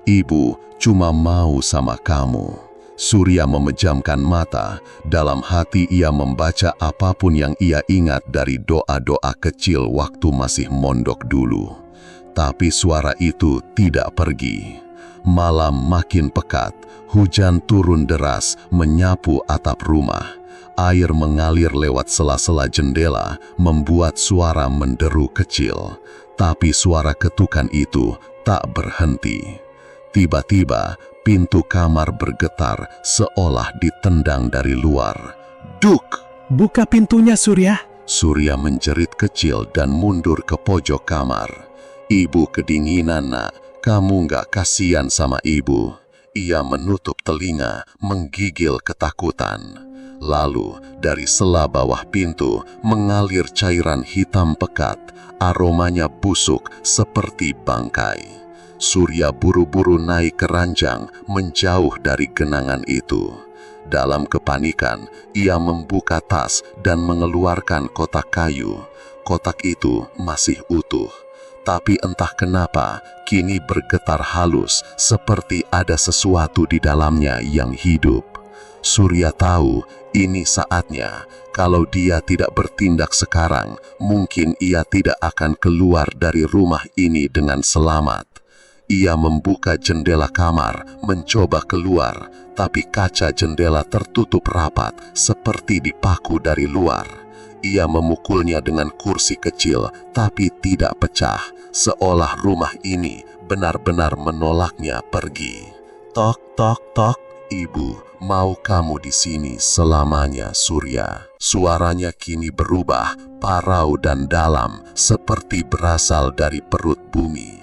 Ibu cuma mau sama kamu. Surya memejamkan mata. Dalam hati ia membaca apapun yang ia ingat dari doa-doa kecil waktu masih mondok dulu. Tapi suara itu tidak pergi. Malam makin pekat, hujan turun deras menyapu atap rumah. Air mengalir lewat sela-sela jendela, membuat suara menderu kecil. Tapi suara ketukan itu tak berhenti. Tiba-tiba, pintu kamar bergetar seolah ditendang dari luar. Duk! Buka pintunya, Surya. Surya menjerit kecil dan mundur ke pojok kamar. Ibu kedinginan, nak. Kamu nggak kasihan sama ibu. Ia menutup telinga, menggigil ketakutan. Lalu, dari sela bawah pintu, mengalir cairan hitam pekat. Aromanya busuk seperti bangkai. Surya buru-buru naik ke ranjang, menjauh dari genangan itu. Dalam kepanikan, ia membuka tas dan mengeluarkan kotak kayu. Kotak itu masih utuh. Tapi entah kenapa, kini bergetar halus seperti ada sesuatu di dalamnya yang hidup. Surya tahu ini saatnya. Kalau dia tidak bertindak sekarang, mungkin ia tidak akan keluar dari rumah ini dengan selamat. Ia membuka jendela kamar, mencoba keluar, tapi kaca jendela tertutup rapat seperti dipaku dari luar. Ia memukulnya dengan kursi kecil, tapi tidak pecah, seolah rumah ini benar-benar menolaknya pergi. Tok, tok, tok. Ibu, mau kamu di sini selamanya, Surya. Suaranya kini berubah, parau dan dalam, seperti berasal dari perut bumi.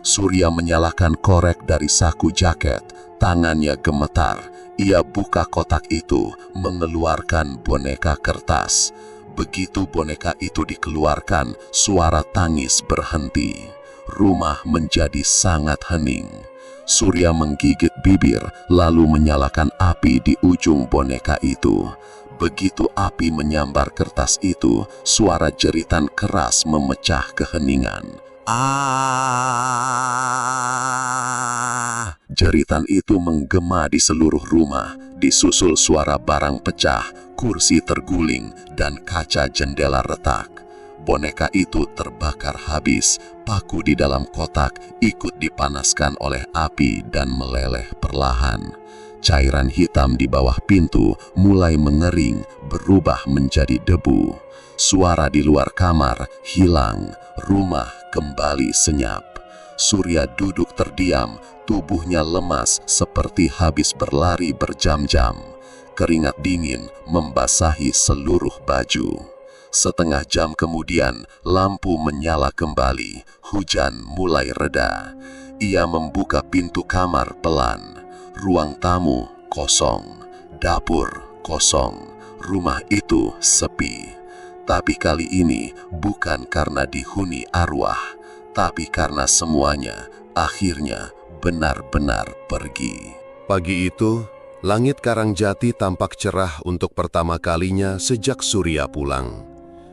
Surya menyalakan korek dari saku jaket, tangannya gemetar. Ia buka kotak itu, mengeluarkan boneka kertas. Begitu boneka itu dikeluarkan, suara tangis berhenti. Rumah menjadi sangat hening. Surya menggigit bibir, lalu menyalakan api di ujung boneka itu. Begitu api menyambar kertas itu, suara jeritan keras memecah keheningan. Jeritan itu menggema di seluruh rumah, disusul suara barang pecah, kursi terguling, dan kaca jendela retak. Boneka itu terbakar habis, paku di dalam kotak ikut dipanaskan oleh api dan meleleh perlahan. Cairan hitam di bawah pintu mulai mengering, berubah menjadi debu. Suara di luar kamar hilang, rumah kembali senyap. Surya duduk terdiam, tubuhnya lemas seperti habis berlari berjam-jam. Keringat dingin membasahi seluruh baju. Setengah jam kemudian, lampu menyala kembali, hujan mulai reda. Ia membuka pintu kamar pelan. Ruang tamu kosong, dapur kosong, rumah itu sepi. Tapi kali ini bukan karena dihuni arwah, tapi karena semuanya akhirnya benar-benar pergi. Pagi itu, langit Karangjati tampak cerah untuk pertama kalinya sejak Surya pulang.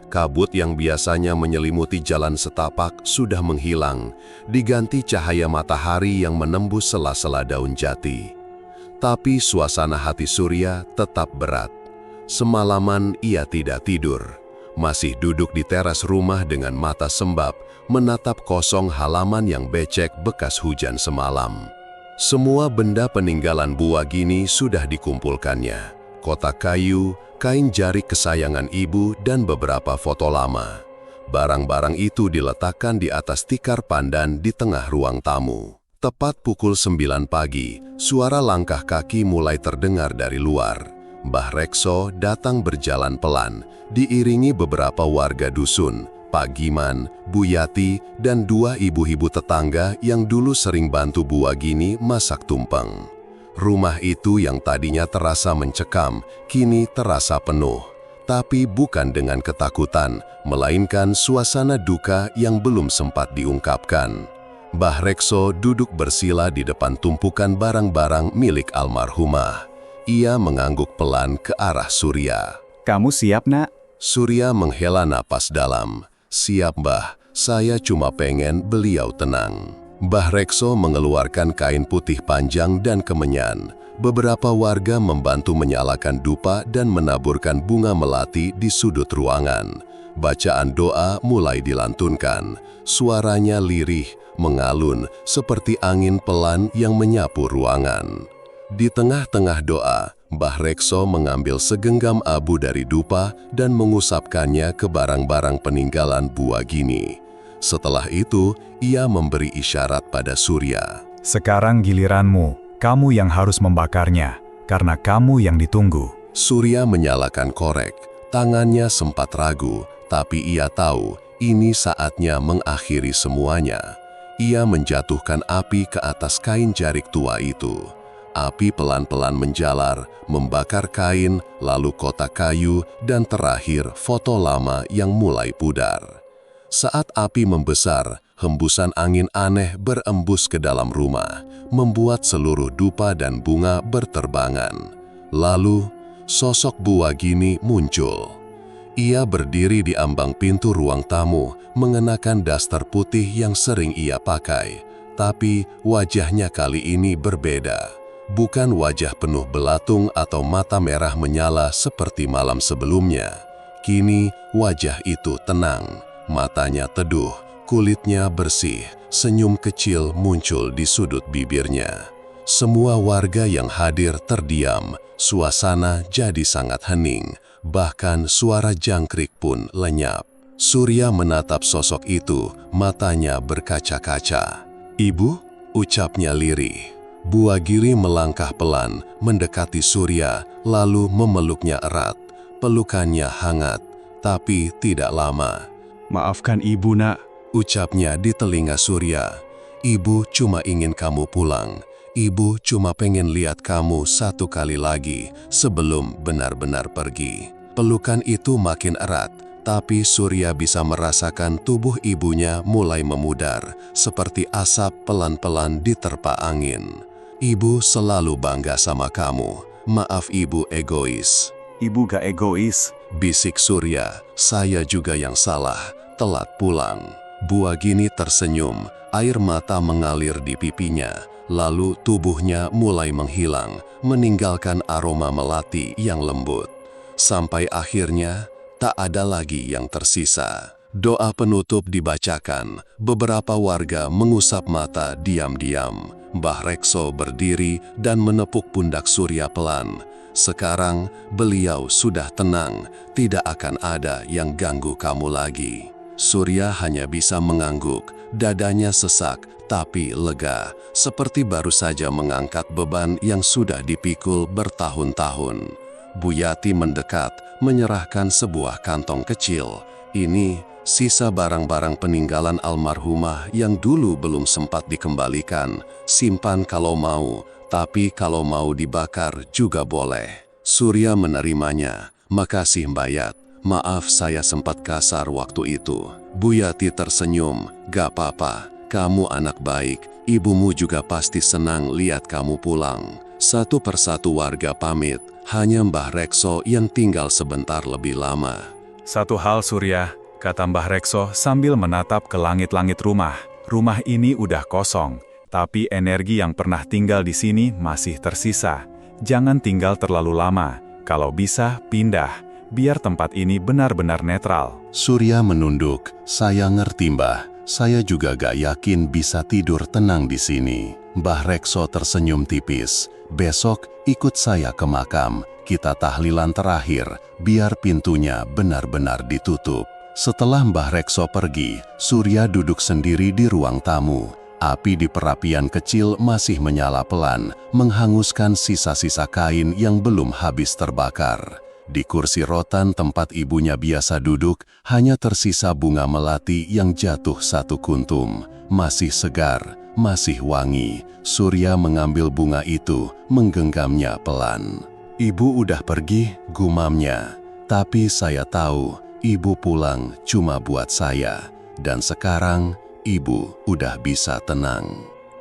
Kabut yang biasanya menyelimuti jalan setapak sudah menghilang, diganti cahaya matahari yang menembus sela-sela daun jati. Tapi suasana hati Surya tetap berat. Semalaman ia tidak tidur, masih duduk di teras rumah dengan mata sembab, menatap kosong halaman yang becek bekas hujan semalam. Semua benda peninggalan Buwagini sudah dikumpulkannya. Kotak kayu, kain jarik kesayangan ibu, dan beberapa foto lama. Barang-barang itu diletakkan di atas tikar pandan di tengah ruang tamu. Tepat pukul 9 pagi, suara langkah kaki mulai terdengar dari luar. Mbah Rekso datang berjalan pelan, diiringi beberapa warga dusun, Pak Giman, Bu Yati, dan 2 ibu-ibu tetangga yang dulu sering bantu Buwagini masak tumpeng. Rumah itu yang tadinya terasa mencekam, kini terasa penuh. Tapi bukan dengan ketakutan, melainkan suasana duka yang belum sempat diungkapkan. Mbah Rekso duduk bersila di depan tumpukan barang-barang milik almarhumah. Ia mengangguk pelan ke arah Surya. Kamu siap, Nak? Surya menghela napas dalam. Siap, Mbah. Saya cuma pengen beliau tenang. Mbah Rekso mengeluarkan kain putih panjang dan kemenyan. Beberapa warga membantu menyalakan dupa dan menaburkan bunga melati di sudut ruangan. Bacaan doa mulai dilantunkan. Suaranya lirih, mengalun seperti angin pelan yang menyapu ruangan. Di tengah-tengah doa, Mbah Rekso mengambil segenggam abu dari dupa dan mengusapkannya ke barang-barang peninggalan Buagini. Setelah itu, ia memberi isyarat pada Surya. Sekarang giliranmu, kamu yang harus membakarnya, karena kamu yang ditunggu. Surya menyalakan korek. Tangannya sempat ragu, tapi ia tahu ini saatnya mengakhiri semuanya. Ia menjatuhkan api ke atas kain jarik tua itu. Api pelan-pelan menjalar, membakar kain, lalu kotak kayu, dan terakhir foto lama yang mulai pudar. Saat api membesar, hembusan angin aneh berembus ke dalam rumah, membuat seluruh dupa dan bunga berterbangan. Lalu, sosok Buagini muncul. Ia berdiri di ambang pintu ruang tamu, mengenakan daster putih yang sering ia pakai. Tapi wajahnya kali ini berbeda. Bukan wajah penuh belatung atau mata merah menyala seperti malam sebelumnya. Kini wajah itu tenang, matanya teduh, kulitnya bersih, senyum kecil muncul di sudut bibirnya. Semua warga yang hadir terdiam, suasana jadi sangat hening. Bahkan suara jangkrik pun lenyap. Surya menatap sosok itu, matanya berkaca-kaca. "Ibu?" ucapnya lirih. Buagiri melangkah pelan, mendekati Surya, lalu memeluknya erat. Pelukannya hangat, tapi tidak lama. Maafkan ibu, nak. Ucapnya di telinga Surya. "Ibu cuma ingin kamu pulang. Ibu cuma pengen lihat kamu satu kali lagi sebelum benar-benar pergi." Pelukan itu makin erat, tapi Surya bisa merasakan tubuh ibunya mulai memudar, seperti asap pelan-pelan diterpa angin. "Ibu selalu bangga sama kamu. Maaf ibu egois." Ibu gak egois. Bisik Surya, "Saya juga yang salah, telat pulang." Buagini tersenyum, air mata mengalir di pipinya, lalu tubuhnya mulai menghilang, meninggalkan aroma melati yang lembut. Sampai akhirnya, tak ada lagi yang tersisa. Doa penutup dibacakan, beberapa warga mengusap mata diam-diam. Mbah Rekso berdiri dan menepuk pundak Surya pelan. Sekarang beliau sudah tenang, tidak akan ada yang ganggu kamu lagi. Surya hanya bisa mengangguk, dadanya sesak tapi lega, seperti baru saja mengangkat beban yang sudah dipikul bertahun-tahun. Buyati mendekat, menyerahkan sebuah kantong kecil. Ini sisa barang-barang peninggalan almarhumah yang dulu belum sempat dikembalikan. Simpan kalau mau, tapi kalau mau dibakar juga boleh. Surya menerimanya. "Makasih Mbayat, maaf saya sempat kasar waktu itu." Buyati tersenyum. "Gak apa-apa, kamu anak baik, ibumu juga pasti senang lihat kamu pulang." Satu persatu warga pamit, hanya Mbah Rekso yang tinggal sebentar lebih lama. Satu hal Surya, kata Mbah Rekso sambil menatap ke langit-langit rumah. Rumah ini udah kosong, tapi energi yang pernah tinggal di sini masih tersisa. Jangan tinggal terlalu lama, kalau bisa pindah, biar tempat ini benar-benar netral. Surya menunduk. "Saya ngerti Mbah, saya juga gak yakin bisa tidur tenang di sini." Mbah Rekso tersenyum tipis. "Besok ikut saya ke makam, kita tahlilan terakhir, biar pintunya benar-benar ditutup." Setelah Mbah Rekso pergi, Surya duduk sendiri di ruang tamu. Api di perapian kecil masih menyala pelan, menghanguskan sisa-sisa kain yang belum habis terbakar. Di kursi rotan tempat ibunya biasa duduk, hanya tersisa bunga melati yang jatuh satu kuntum. Masih segar, masih wangi. Surya mengambil bunga itu, menggenggamnya pelan. "Ibu udah pergi," gumamnya. "Tapi saya tahu, ibu pulang cuma buat saya. Dan sekarang, ibu udah bisa tenang."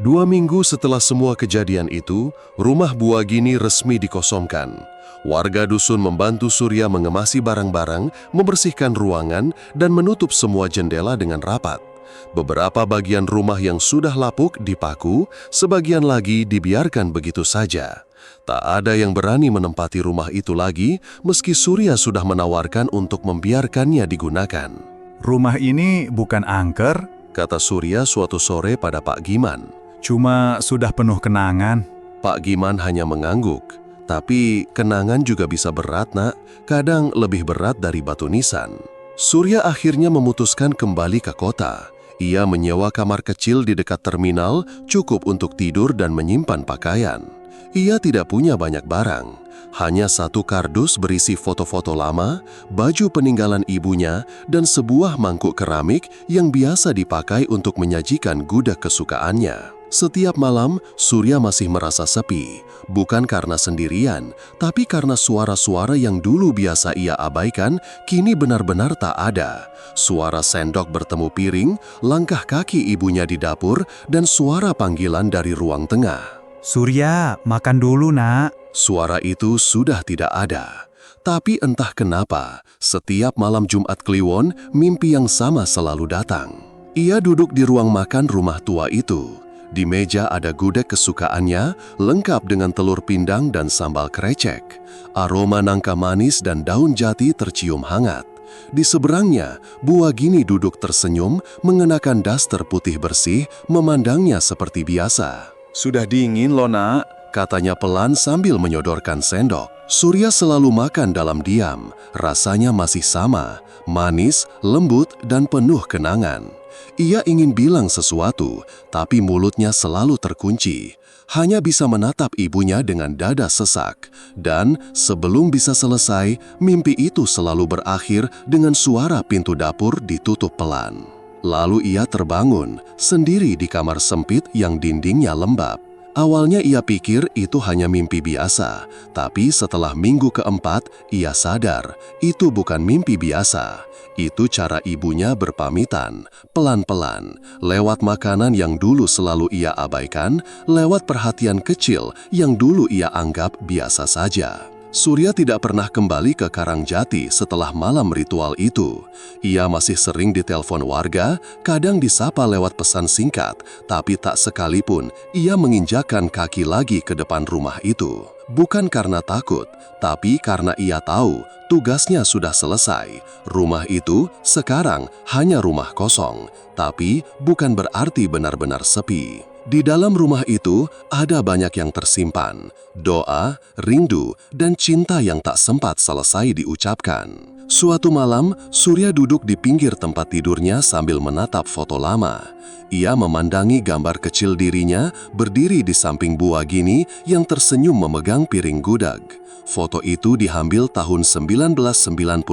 2 minggu setelah semua kejadian itu, rumah Buagini resmi dikosongkan. Warga dusun membantu Surya mengemasi barang-barang, membersihkan ruangan, dan menutup semua jendela dengan rapat. Beberapa bagian rumah yang sudah lapuk dipaku, sebagian lagi dibiarkan begitu saja. Tak ada yang berani menempati rumah itu lagi meski Surya sudah menawarkan untuk membiarkannya digunakan. Rumah ini bukan angker, Kata Surya suatu sore pada Pak Giman. cuma sudah penuh kenangan. Pak Giman hanya mengangguk. Tapi kenangan juga bisa berat, Nak. Kadang lebih berat dari batu nisan. Surya akhirnya memutuskan kembali ke kota. Ia menyewa kamar kecil di dekat terminal, cukup untuk tidur dan menyimpan pakaian. Ia tidak punya banyak barang. Hanya satu kardus berisi foto-foto lama, baju peninggalan ibunya, dan sebuah mangkuk keramik yang biasa dipakai untuk menyajikan gudeg kesukaannya. Setiap malam, Surya masih merasa sepi, bukan karena sendirian, tapi karena suara-suara yang dulu biasa ia abaikan, kini benar-benar tak ada. Suara sendok bertemu piring, langkah kaki ibunya di dapur, dan suara panggilan dari ruang tengah. Surya, makan dulu nak. Suara itu sudah tidak ada. Tapi entah kenapa, setiap malam Jumat Kliwon, mimpi yang sama selalu datang. Ia duduk di ruang makan rumah tua itu. Di meja ada gudeg kesukaannya, lengkap dengan telur pindang dan sambal krecek. Aroma nangka manis dan daun jati tercium hangat. Di seberangnya, Bu Agini duduk tersenyum, mengenakan daster putih bersih, memandangnya seperti biasa. Sudah dingin loh, Nak. Katanya pelan sambil menyodorkan sendok. Surya selalu makan dalam diam, rasanya masih sama, manis, lembut, dan penuh kenangan. Ia ingin bilang sesuatu, tapi mulutnya selalu terkunci. Hanya bisa menatap ibunya dengan dada sesak. Dan sebelum bisa selesai, mimpi itu selalu berakhir dengan suara pintu dapur ditutup pelan. Lalu ia terbangun, sendiri di kamar sempit yang dindingnya lembab. Awalnya ia pikir itu hanya mimpi biasa, tapi setelah minggu keempat, ia sadar itu bukan mimpi biasa. Itu cara ibunya berpamitan, pelan-pelan, lewat makanan yang dulu selalu ia abaikan, lewat perhatian kecil yang dulu ia anggap biasa saja. Surya tidak pernah kembali ke Karangjati setelah malam ritual itu. Ia masih sering ditelepon warga, kadang disapa lewat pesan singkat, tapi tak sekalipun ia menginjakkan kaki lagi ke depan rumah itu. Bukan karena takut, tapi karena ia tahu tugasnya sudah selesai. Rumah itu sekarang hanya rumah kosong, tapi bukan berarti benar-benar sepi. Di dalam rumah itu ada banyak yang tersimpan, doa, rindu, dan cinta yang tak sempat selesai diucapkan. Suatu malam, Surya duduk di pinggir tempat tidurnya sambil menatap foto lama. Ia memandangi gambar kecil dirinya berdiri di samping Bu Agini yang tersenyum memegang piring gudeg. Foto itu diambil tahun 1999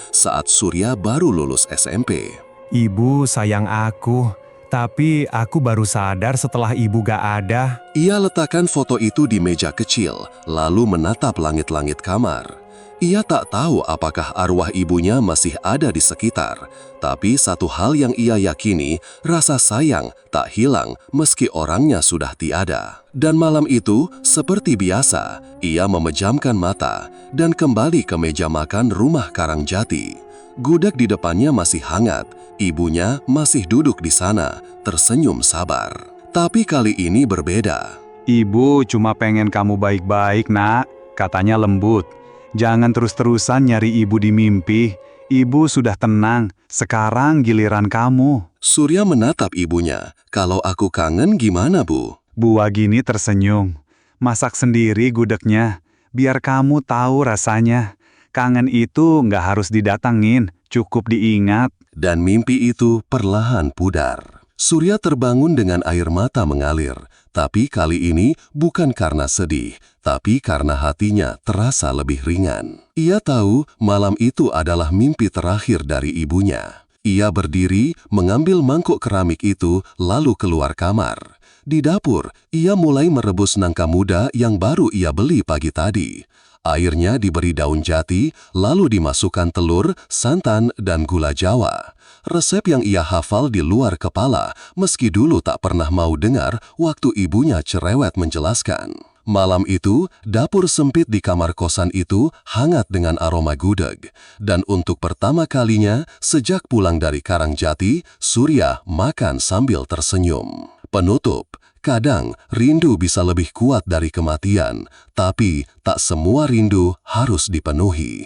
saat Surya baru lulus SMP. Ibu sayang aku, tapi aku baru sadar setelah ibu gak ada. Ia letakkan foto itu di meja kecil, lalu menatap langit-langit kamar. Ia tak tahu apakah arwah ibunya masih ada di sekitar, tapi satu hal yang ia yakini, rasa sayang tak hilang meski orangnya sudah tiada. Dan malam itu, seperti biasa, ia memejamkan mata dan kembali ke meja makan rumah Karangjati. Gudeg di depannya masih hangat, ibunya masih duduk di sana, tersenyum sabar. Tapi kali ini berbeda. Ibu cuma pengen kamu baik-baik, nak. Katanya lembut. Jangan terus-terusan nyari ibu di mimpi. Ibu sudah tenang, sekarang giliran kamu. Surya menatap ibunya. Kalau aku kangen gimana, Bu? Bu Agini tersenyum. Masak sendiri gudegnya, biar kamu tahu rasanya. Kangen itu nggak harus didatangin, cukup diingat. Dan mimpi itu perlahan pudar. Surya terbangun dengan air mata mengalir, tapi kali ini bukan karena sedih, tapi karena hatinya terasa lebih ringan. Ia tahu malam itu adalah mimpi terakhir dari ibunya. Ia berdiri, mengambil mangkuk keramik itu, lalu keluar kamar. Di dapur, ia mulai merebus nangka muda yang baru ia beli pagi tadi. Airnya diberi daun jati, lalu dimasukkan telur, santan, dan gula Jawa. Resep yang ia hafal di luar kepala, meski dulu tak pernah mau dengar waktu ibunya cerewet menjelaskan. Malam itu, dapur sempit di kamar kosan itu hangat dengan aroma gudeg. Dan untuk pertama kalinya, sejak pulang dari Karangjati, Surya makan sambil tersenyum. Penutup, Kadang rindu bisa lebih kuat dari kematian, tapi tak semua rindu harus dipenuhi.